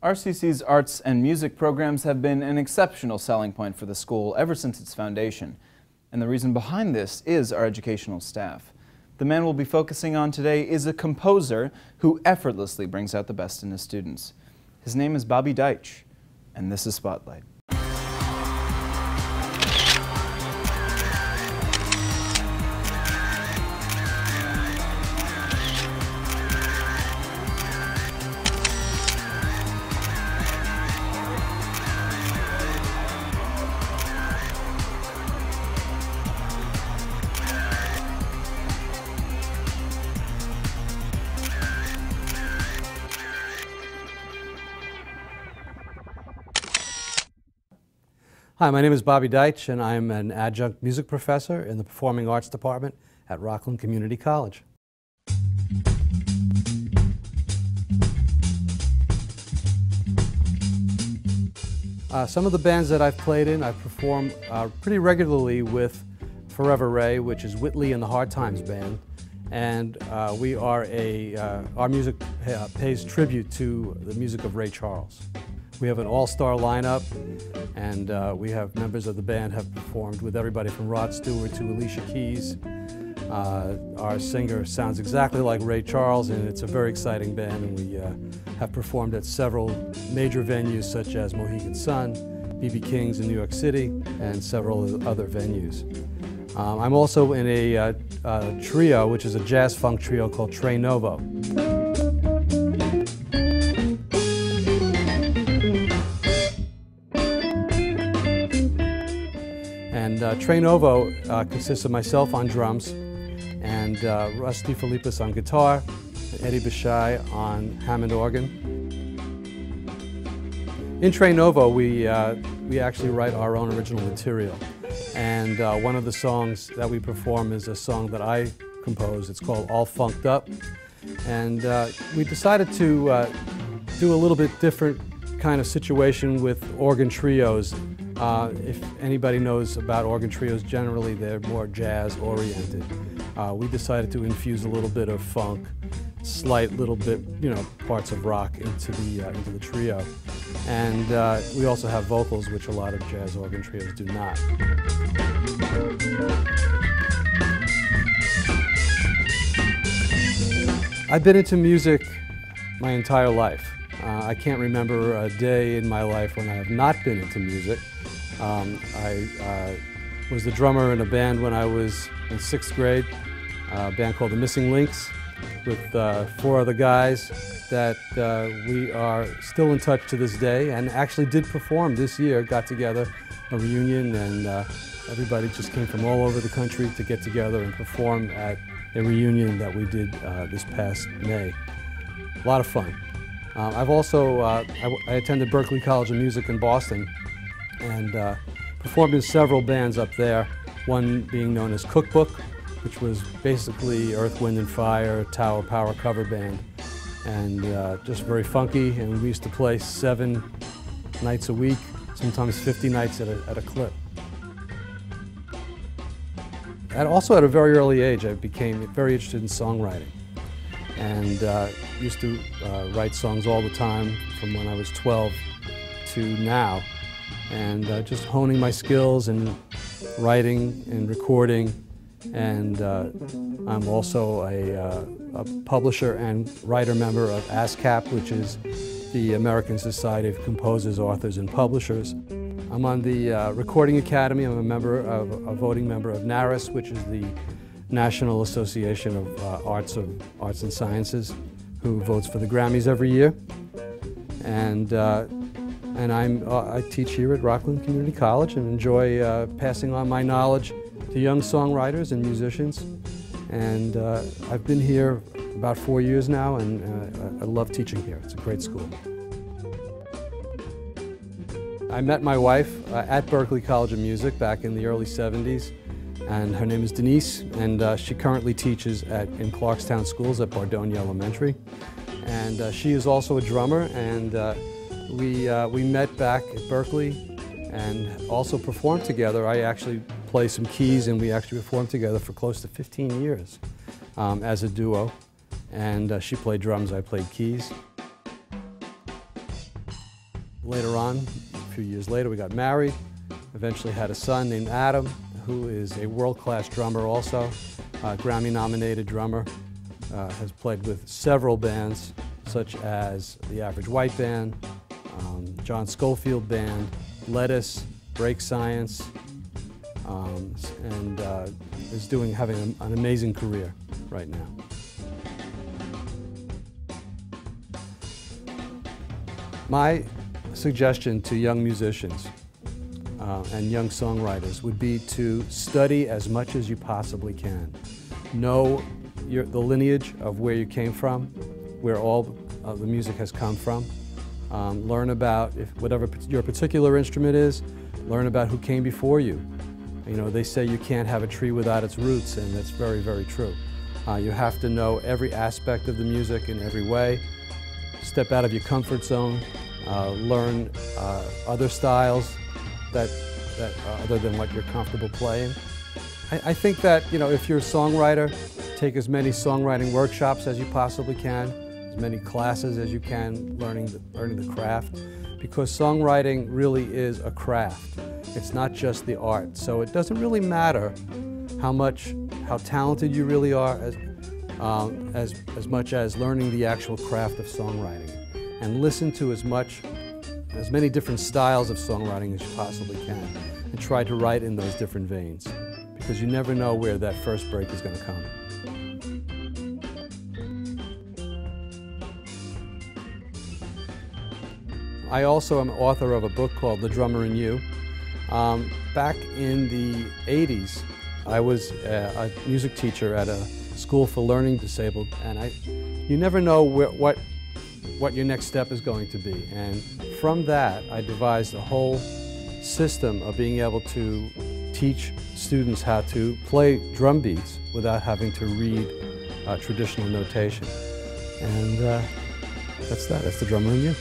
RCC's arts and music programs have been an exceptional selling point for the school ever since its foundation. And the reason behind this is our educational staff. The man we'll be focusing on today is a composer who effortlessly brings out the best in his students. His name is Bobby Deitch, and this is Spotlight. Hi, my name is Bobby Deitch, and I'm an adjunct music professor in the Performing Arts Department at Rockland Community College. Some of the bands that I've played in, I've performed pretty regularly with Forever Ray, which is Whitley and the Hard Times Band, and we are our music pays tribute to the music of Ray Charles. We have an all-star lineup, and we have members of the band have performed with everybody from Rod Stewart to Alicia Keys. Our singer sounds exactly like Ray Charles, and it's a very exciting band, and we have performed at several major venues such as Mohegan Sun, B.B. King's in New York City, and several other venues. I'm also in a trio, which is a jazz-funk trio called Tre Novo. And Tre Novo consists of myself on drums, and Rusty Philippus on guitar, and Eddie Bishai on Hammond organ. In Tre Novo, we actually write our own original material, and one of the songs that we perform is a song that I composed. It's called All Funked Up, and we decided to do a little bit different kind of situation with organ trios. If anybody knows about organ trios, generally they're more jazz-oriented. We decided to infuse a little bit of funk, slight little bit, parts of rock into the trio. And we also have vocals, which a lot of jazz organ trios do not. I've been into music my entire life. I can't remember a day in my life when I have not been into music. I was the drummer in a band when I was in 6th grade, a band called the Missing Links, with 4 other guys that we are still in touch to this day, and actually did perform this year, got together, a reunion, and everybody just came from all over the country to get together and perform at a reunion that we did this past May. A lot of fun. I've also, I attended Berklee College of Music in Boston, and performed in several bands up there, one being known as Cookbook, which was basically Earth, Wind & Fire, Tower Power cover band, and just very funky, and we used to play 7 nights a week, sometimes 50 nights at a clip. And also at a very early age, I became very interested in songwriting, and used to write songs all the time from when I was 12 to now. And just honing my skills and writing and recording, and I'm also a publisher and writer member of ASCAP, which is the American Society of Composers, Authors, and Publishers. I'm on the Recording Academy. I'm a voting member of NARAS, which is the National Association of Arts and Sciences, who votes for the Grammys every year. And I teach here at Rockland Community College and enjoy passing on my knowledge to young songwriters and musicians. And I've been here about 4 years now, and I love teaching here. It's a great school. I met my wife at Berklee College of Music back in the early 70s, and her name is Denise, and she currently teaches in Clarkstown Schools at Bardoni Elementary. And she is also a drummer, and we met back at Berklee and also performed together. I actually play some keys, and we actually performed together for close to 15 years as a duo. And she played drums, I played keys. later on, a few years later, we got married, eventually had a son named Adam, who is a world-class drummer also, Grammy-nominated drummer, has played with several bands, such as the Average White Band, John Schofield Band, Lettuce, Break Science, and is having an amazing career right now. My suggestion to young musicians and young songwriters would be to study as much as you possibly can. Know the lineage of where you came from, where all the music has come from. Learn about, whatever your particular instrument is, learn about who came before you. You know, they say you can't have a tree without its roots, and that's very, very true. You have to know every aspect of the music in every way. Step out of your comfort zone. Learn other styles that other than what you're comfortable playing. I think that, you know, if you're a songwriter, take as many songwriting workshops as you possibly can, as many classes as you can, learning the craft, because songwriting really is a craft. It's not just the art. So it doesn't really matter how talented you really are, as much as learning the actual craft of songwriting. And listen to as many different styles of songwriting as you possibly can, and try to write in those different veins, because you never know where that first break is going to come. I also am author of a book called The Drummer in You. Back in the 80s, I was a music teacher at a school for learning disabled, and you never know what your next step is going to be. And from that, I devised a whole system of being able to teach students how to play drum beats without having to read traditional notation. And that's that. That's The Drummer in You.